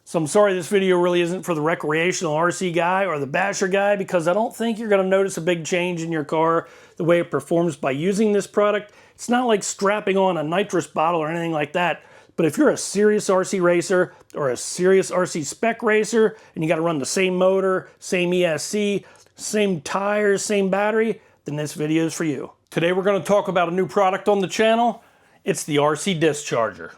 So I'm sorry this video really isn't for the recreational RC guy or the basher guy, because I don't think you're going to notice a big change in your car the way it performs by using this product. It's not like strapping on a nitrous bottle or anything like that. But if you're a serious RC racer or a serious RC spec racer and you got to run the same motor, same ESC, same tires, same battery, then this video is for you. Today we're going to talk about a new product on the channel. It's the RC Discharger.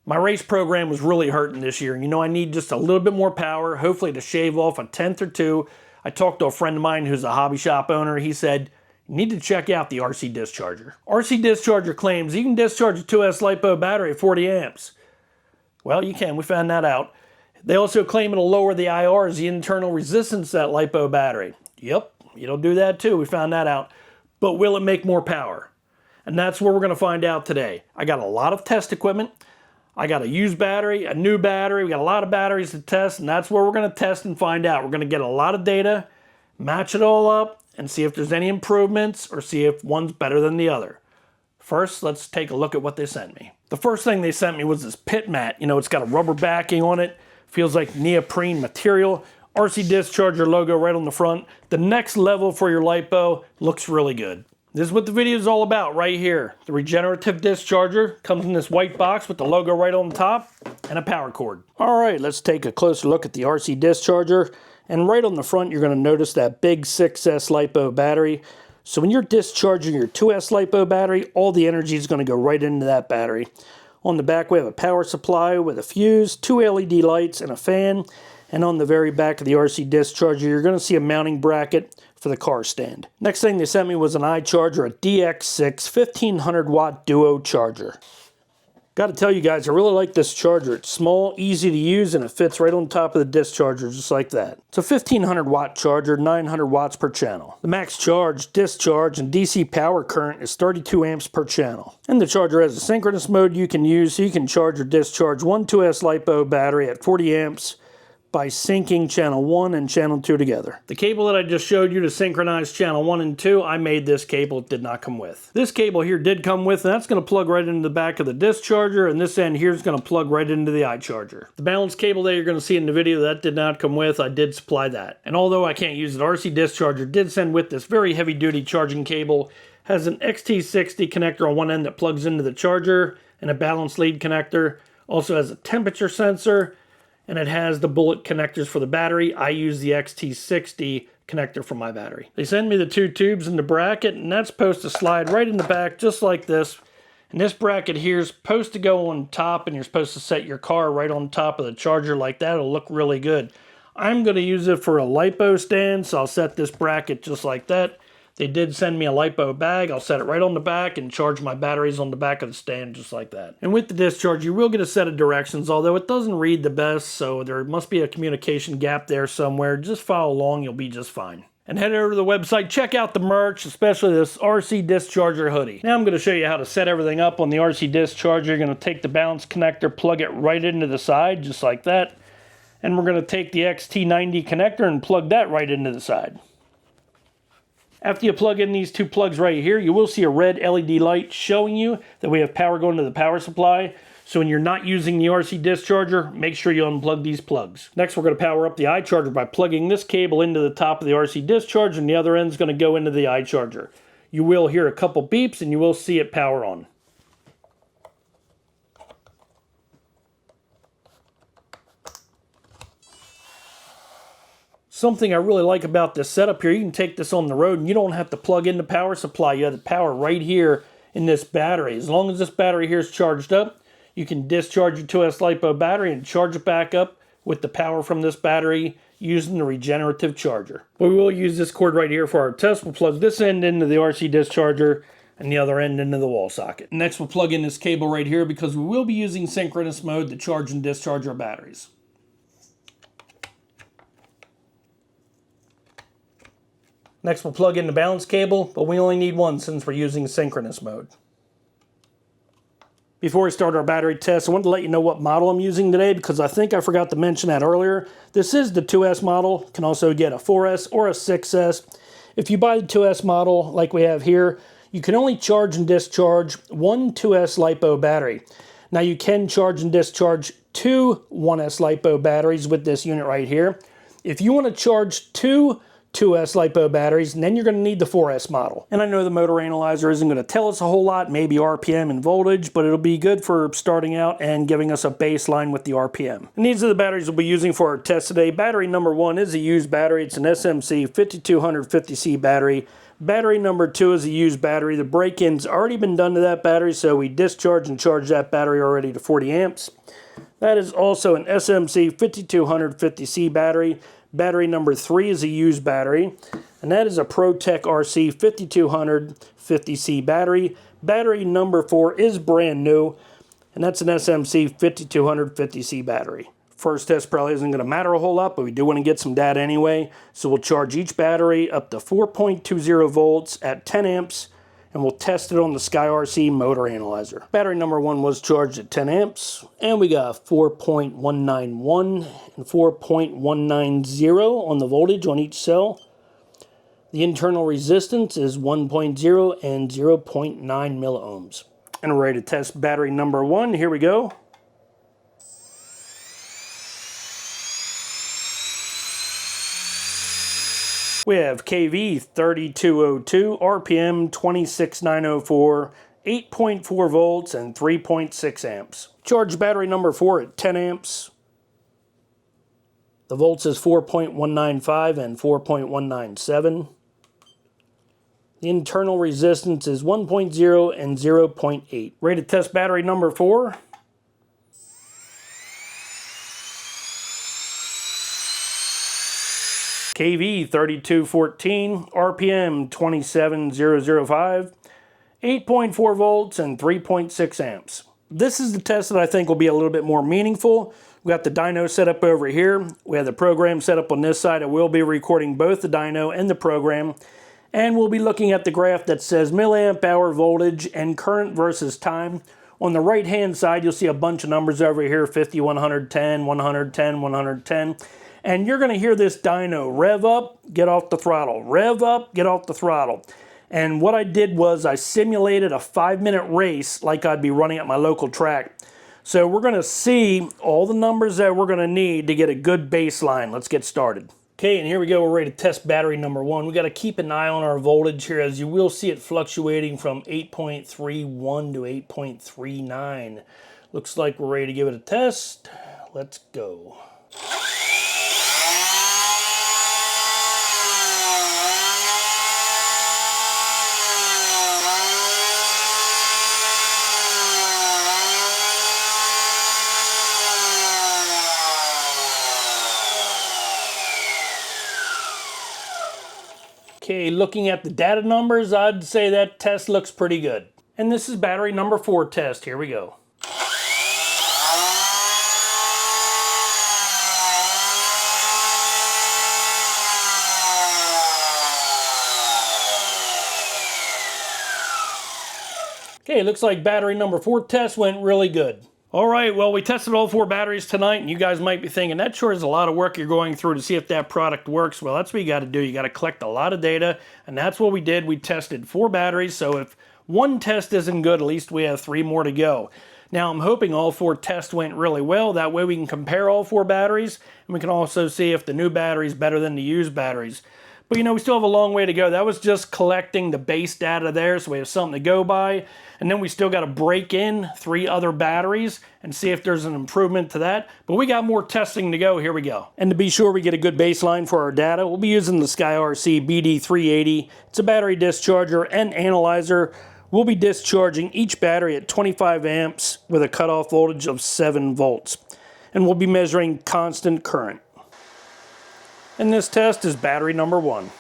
My race program was really hurting this year. You know, I need just a little bit more power, hopefully to shave off a tenth or two. I talked to a friend of mine who's a hobby shop owner. He said, you need to check out the RC Discharger. RC Discharger claims you can discharge a 2S LiPo battery at 40 amps. Well, you can. We found that out. They also claim it'll lower the IRs, the internal resistance of that LiPo battery. Yep, it'll do that too. We found that out. But will it make more power? And that's what we're going to find out today. I got a lot of test equipment. I got a used battery, a new battery. We got a lot of batteries to test, and that's where we're going to test and find out. We're going to get a lot of data, match it all up, and see if there's any improvements or see if one's better than the other. First, let's take a look at what they sent me. The first thing they sent me was this pit mat. You know, it's got a rubber backing on it. Feels like neoprene material. RC Discharger logo right on the front. The next level for your LiPo. Looks really good. This is what the video is all about right here. The Regenerative Discharger comes in this white box with the logo right on the top and a power cord. All right, let's take a closer look at the RC Discharger. And right on the front, you're going to notice that big 6S LiPo battery. So when you're discharging your 2S LiPo battery, all the energy is going to go right into that battery. On the back, we have a power supply with a fuse, 2 LED lights, and a fan. And on the very back of the RC Discharger, you're going to see a mounting bracket for the car stand. Next thing they sent me was an iCharger, a DX6 1500 watt duo charger. Got to tell you guys, I really like this charger. It's small, easy to use, and it fits right on top of the discharger just like that. It's a 1500 watt charger, 900 watts per channel. The max charge, discharge, and DC power current is 32 amps per channel. And the charger has a synchronous mode you can use, so you can charge or discharge one 2S LiPo battery at 40 amps by syncing channel 1 and channel 2 together. The cable that I just showed you to synchronize channel 1 and 2, I made this cable. It did not come with. This cable here did come with, and that's going to plug right into the back of the discharger, and this end here is going to plug right into the iCharger. The balance cable that you're going to see in the video, that did not come with. I did supply that. And although I can't use it, RC Discharger did send with this very heavy duty charging cable. Has an XT60 connector on one end that plugs into the charger, and a balance lead connector. Also has a temperature sensor, and it has the bullet connectors for the battery. I use the XT60 connector for my battery. They send me the 2 tubes in the bracket, and that's supposed to slide right in the back just like this. And this bracket here is supposed to go on top, and you're supposed to set your car right on top of the charger like that. It'll look really good. I'm going to use it for a LiPo stand, so I'll set this bracket just like that. They did send me a LiPo bag. I'll set it right on the back and charge my batteries on the back of the stand just like that. And with the discharge, you will get a set of directions, although it doesn't read the best, so there must be a communication gap there somewhere. Just follow along, you'll be just fine. And head over to the website, check out the merch, especially this RC Discharger hoodie. Now I'm going to show you how to set everything up on the RC Discharger. You're going to take the balance connector, plug it right into the side, just like that. And we're going to take the XT90 connector and plug that right into the side. After you plug in these 2 plugs right here, you will see a red LED light showing you that we have power going to the power supply. So when you're not using the RC Discharger, make sure you unplug these plugs. Next, we're going to power up the iCharger by plugging this cable into the top of the RC Discharger, and the other end is going to go into the iCharger. You will hear a couple beeps, and you will see it power on. Something I really like about this setup here, you can take this on the road and you don't have to plug in the power supply. You have the power right here in this battery. As long as this battery here is charged up, you can discharge your 2S LiPo battery and charge it back up with the power from this battery using the Regenerative charger. But we will use this cord right here for our test. We'll plug this end into the RC Discharger and the other end into the wall socket. Next, we'll plug in this cable right here because we will be using synchronous mode to charge and discharge our batteries. Next, we'll plug in the balance cable, but we only need one since we're using synchronous mode. Before we start our battery test, I wanted to let you know what model I'm using today because I think I forgot to mention that earlier. This is the 2S model. You can also get a 4S or a 6S. If you buy the 2S model like we have here, you can only charge and discharge one 2S LiPo battery. Now you can charge and discharge two 1S LiPo batteries with this unit right here. If you want to charge two 2S LiPo batteries, and then you're going to need the 4S model. And I know the motor analyzer isn't going to tell us a whole lot, maybe RPM and voltage, but it'll be good for starting out and giving us a baseline with the RPM. And these are the batteries we'll be using for our test today. Battery number 1 is a used battery. It's an SMC 5250C battery. Battery number 2 is a used battery. The break-in's already been done to that battery, so we discharge and charge that battery already to 40 amps. That is also an SMC 5250C battery. Battery number 3 is a used battery, and that is a ProTech RC 5250C battery. Battery number 4 is brand new, and that's an SMC 5250C battery. First test probably isn't going to matter a whole lot, but we do want to get some data anyway. So we'll charge each battery up to 4.20 volts at 10 amps, and we'll test it on the SkyRC motor analyzer. Battery number 1 was charged at 10 amps, and we got 4.191 and 4.190 on the voltage on each cell. The internal resistance is 1.0 and 0.9 milliohms. And we're ready to test battery number 1. Here we go. We have KV 3202, RPM 26904, 8.4 volts, and 3.6 amps. Charge battery number 4 at 10 amps. The volts is 4.195 and 4.197. The internal resistance is 1.0 and 0.8. Ready to test battery number 4. KV 3214, RPM 27005, 8.4 volts, and 3.6 amps. This is the test that I think will be a little bit more meaningful. We got the dyno set up over here. We have the program set up on this side. I will be recording both the dyno and the program. And we'll be looking at the graph that says milliamp hour voltage and current versus time. On the right hand side, you'll see a bunch of numbers over here, 50, 110, 110, 110. And you're going to hear this dyno rev up, get off the throttle, rev up, get off the throttle. And what I did was I simulated a 5-minute race like I'd be running at my local track. So we're going to see all the numbers that we're going to need to get a good baseline. Let's get started. Okay, and here we go. We're ready to test battery number 1. We got to keep an eye on our voltage here, as you will see it fluctuating from 8.31 to 8.39. Looks like we're ready to give it a test. Let's go. Okay, looking at the data numbers, I'd say that test looks pretty good. And this is battery number 4 test. Here we go. Okay, looks like battery number 4 test went really good. All right, well, we tested all 4 batteries tonight, and you guys might be thinking, that sure is a lot of work you're going through to see if that product works. Well, that's what you got to do. You got to collect a lot of data, and that's what we did. We tested 4 batteries, so if one test isn't good, at least we have 3 more to go. Now, I'm hoping all 4 tests went really well. That way we can compare all 4 batteries, and we can also see if the new battery is better than the used batteries. But, you know, we still have a long way to go. That was just collecting the base data there, so we have something to go by. And then we still got to break in 3 other batteries and see if there's an improvement to that. But we got more testing to go. Here we go. And to be sure we get a good baseline for our data, we'll be using the SkyRC BD380. It's a battery discharger and analyzer. We'll be discharging each battery at 25 amps with a cutoff voltage of 7 volts. And we'll be measuring constant current. And this test is battery number 1.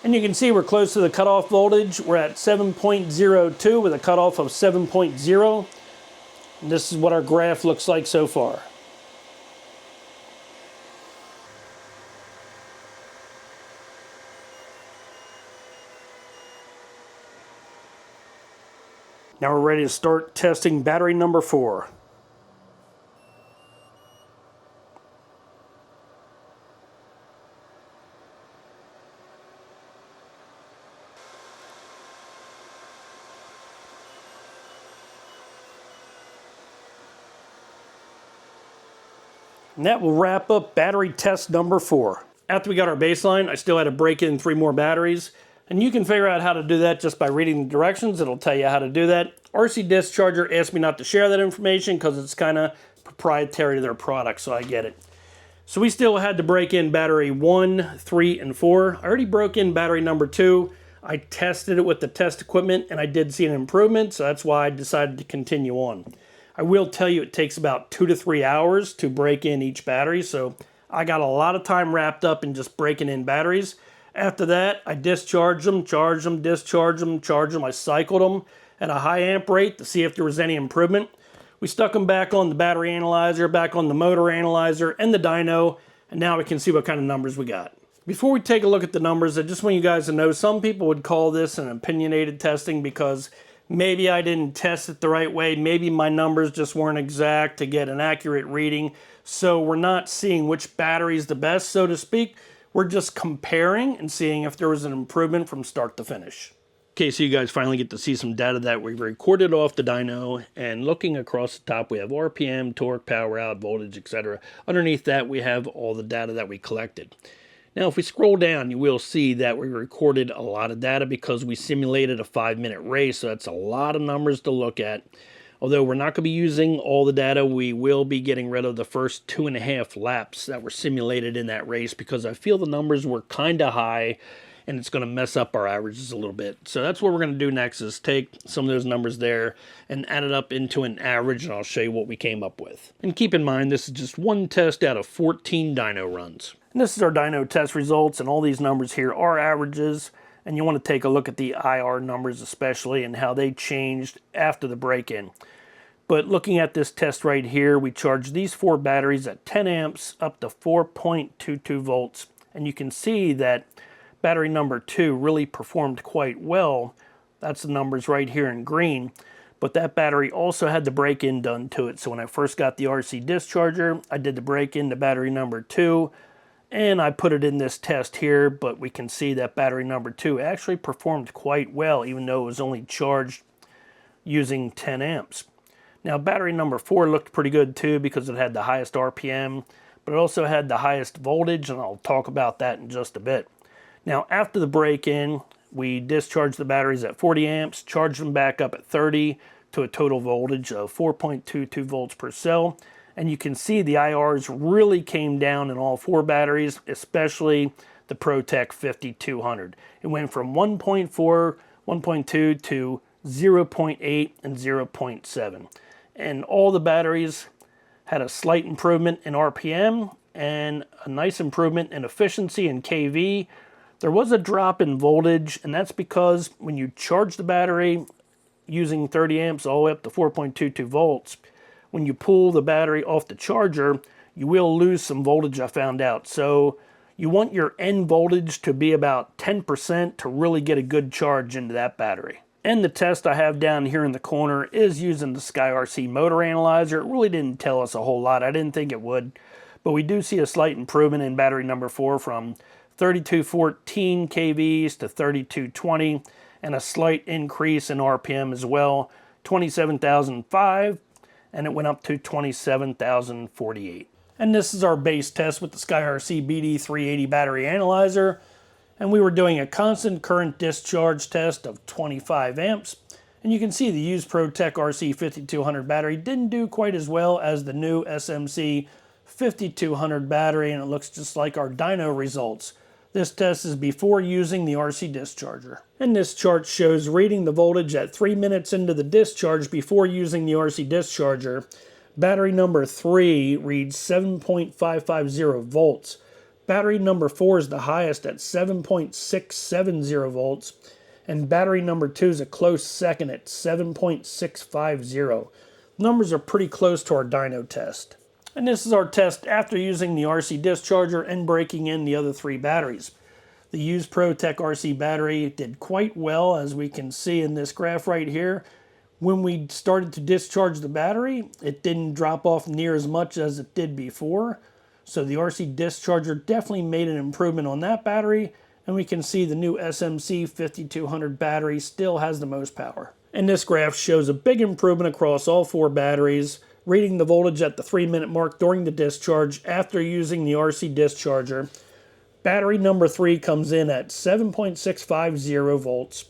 And you can see we're close to the cutoff voltage. We're at 7.02 with a cutoff of 7.0. And this is what our graph looks like so far. Now we're ready to start testing battery number 4. And that will wrap up battery test number 4. After we got our baseline, I still had to break in 3 more batteries. And you can figure out how to do that just by reading the directions. It'll tell you how to do that. RC Discharger asked me not to share that information because it's kind of proprietary to their product, so I get it. So we still had to break in battery 1, 3, and 4. I already broke in battery number 2. I tested it with the test equipment, and I did see an improvement, so that's why I decided to continue on. I will tell you it takes about 2 to 3 hours to break in each battery, so I got a lot of time wrapped up in just breaking in batteries. After that, I discharged them, charged them, discharged them, charged them. I cycled them at a high amp rate to see if there was any improvement. We stuck them back on the battery analyzer, back on the motor analyzer, and the dyno, and now we can see what kind of numbers we got. Before we take a look at the numbers, I just want you guys to know some people would call this an opinionated testing because maybe I didn't test it the right way. Maybe my numbers just weren't exact to get an accurate reading. So we're not seeing which battery is the best, so to speak. We're just comparing and seeing if there was an improvement from start to finish. Okay, so you guys finally get to see some data that we recorded off the dyno, and looking across the top we have RPM, torque, power out, voltage, etc. Underneath that we have all the data that we collected. Now if we scroll down, you will see that we recorded a lot of data because we simulated a 5-minute race, so that's a lot of numbers to look at. Although we're not going to be using all the data, we will be getting rid of the first 2.5 laps that were simulated in that race because I feel the numbers were kind of high and it's going to mess up our averages a little bit. So that's what we're going to do next is take some of those numbers there and add it up into an average, and I'll show you what we came up with. And keep in mind, this is just one test out of 14 dyno runs. And this is our dyno test results, and all these numbers here are averages, and you want to take a look at the IR numbers especially and how they changed after the break-in. But looking at this test right here, we charged these 4 batteries at 10 amps up to 4.22 volts, and you can see that battery number 2 really performed quite well. That's the numbers right here in green. But that battery also had the break-in done to it. So when I first got the RC Discharger, I did the break-in to battery number 2. And I put it in this test here. But we can see that battery number 2 actually performed quite well, even though it was only charged using 10 amps. Now battery number 4 looked pretty good too because it had the highest RPM. But it also had the highest voltage, and I'll talk about that in just a bit. Now, after the break-in, we discharged the batteries at 40 amps, charged them back up at 30 to a total voltage of 4.22 volts per cell. And you can see the IRs really came down in all 4 batteries, especially the ProTech 5200. It went from 1.4, 1.2 to 0.8 and 0.7. And all the batteries had a slight improvement in RPM and a nice improvement in efficiency in kV. There was a drop in voltage, and that's because when you charge the battery using 30 amps all the way up to 4.22 volts, when you pull the battery off the charger, you will lose some voltage, I found out. So you want your end voltage to be about 10% to really get a good charge into that battery. And the test I have down here in the corner is using the SkyRC motor analyzer. It really didn't tell us a whole lot. I didn't think it would. But we do see a slight improvement in battery number 4 from 3214 kVs to 3220, and a slight increase in RPM as well, 27,005, and it went up to 27,048. And this is our base test with the SkyRC BD380 battery analyzer, and we were doing a constant current discharge test of 25 amps, and you can see the used ProTech RC 5200 battery didn't do quite as well as the new SMC 5200 battery, and it looks just like our dyno results. This test is before using the RC Discharger. And this chart shows reading the voltage at 3 minutes into the discharge before using the RC Discharger. Battery number 3 reads 7.550 volts. Battery number 4 is the highest at 7.670 volts. And battery number 2 is a close second at 7.650. Numbers are pretty close to our dyno test. And this is our test after using the RC Discharger and breaking in the other 3 batteries. The used ProTech RC battery did quite well, as we can see in this graph right here. When we started to discharge the battery, it didn't drop off near as much as it did before. So the RC Discharger definitely made an improvement on that battery, and we can see the new SMC 5200 battery still has the most power. And this graph shows a big improvement across all 4 batteries. reading the voltage at the 3-minute mark during the discharge after using the RC discharger. Battery number 3 comes in at 7.650 volts.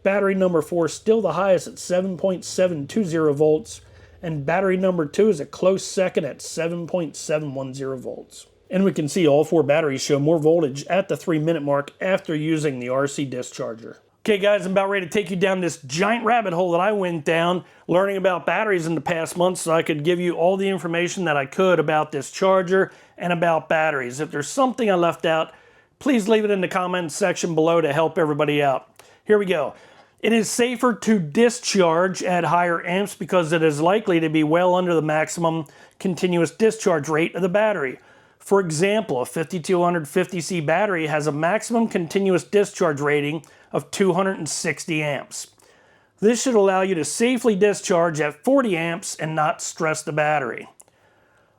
Battery number 4 still the highest at 7.720 volts. And battery number 2 is a close second at 7.710 volts. And we can see all 4 batteries show more voltage at the 3-minute mark after using the RC discharger. Okay guys, I'm about ready to take you down this giant rabbit hole that I went down learning about batteries in the past month so I could give you all the information that I could about this charger and about batteries. If there's something I left out, please leave it in the comments section below to help everybody out. Here we go. It is safer to discharge at higher amps because it is likely to be well under the maximum continuous discharge rate of the battery. For example, a 5250C battery has a maximum continuous discharge rating of 260 amps. This should allow you to safely discharge at 40 amps and not stress the battery.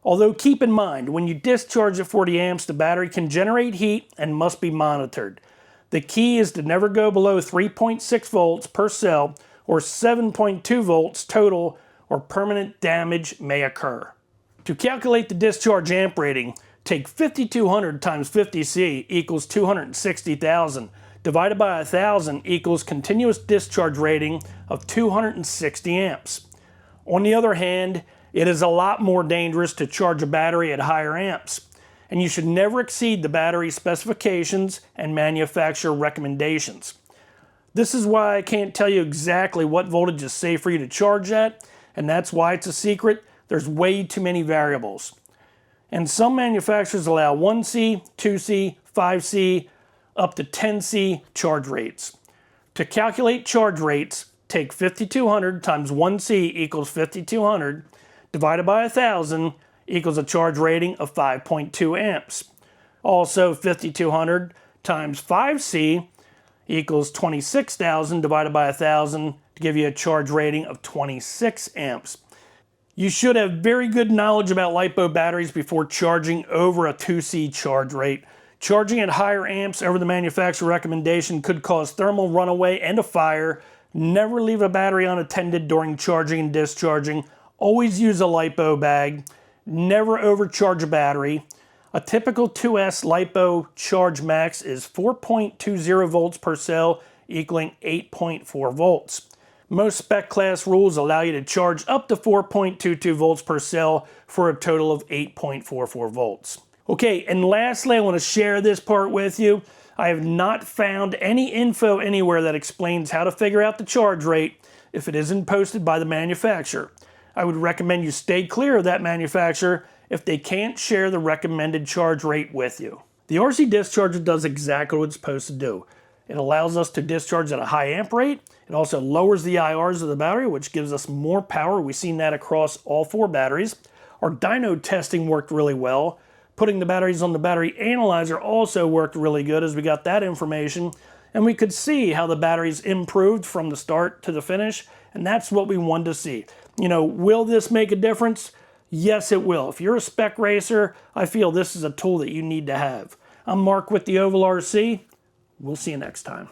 Although keep in mind, when you discharge at 40 amps, the battery can generate heat and must be monitored. The key is to never go below 3.6 volts per cell or 7.2 volts total, or permanent damage may occur. To calculate the discharge amp rating, take 5200 times 50C equals 260,000. Divided by 1,000 equals continuous discharge rating of 260 amps. On the other hand, it is a lot more dangerous to charge a battery at higher amps, and you should never exceed the battery specifications and manufacturer recommendations. This is why I can't tell you exactly what voltage is safe for you to charge at, and that's why it's a secret. There's way too many variables. And some manufacturers allow 1C, 2C, 5C, up to 10C charge rates. To calculate charge rates, take 5200 times 1C equals 5200, divided by 1,000 equals a charge rating of 5.2 amps. Also, 5200 times 5C equals 26,000 divided by 1,000 to give you a charge rating of 26 amps. You should have very good knowledge about lipo batteries before charging over a 2C charge rate. Charging at higher amps over the manufacturer recommendation could cause thermal runaway and a fire. Never leave a battery unattended during charging and discharging. Always use a lipo bag. Never overcharge a battery. A typical 2S lipo charge max is 4.20 volts per cell, equaling 8.4 volts. Most spec class rules allow you to charge up to 4.22 volts per cell for a total of 8.44 volts. Okay, and lastly, I want to share this part with you. I have not found any info anywhere that explains how to figure out the charge rate if it isn't posted by the manufacturer. I would recommend you stay clear of that manufacturer if they can't share the recommended charge rate with you. The RC discharger does exactly what it's supposed to do. It allows us to discharge at a high amp rate. It also lowers the IRs of the battery, which gives us more power. We've seen that across all 4 batteries. Our dyno testing worked really well. Putting the batteries on the battery analyzer also worked really good as we got that information, and we could see how the batteries improved from the start to the finish, and that's what we wanted to see. You know, will this make a difference? Yes, it will. If you're a spec racer, I feel this is a tool that you need to have. I'm Mark with the Ovalrc. We'll see you next time.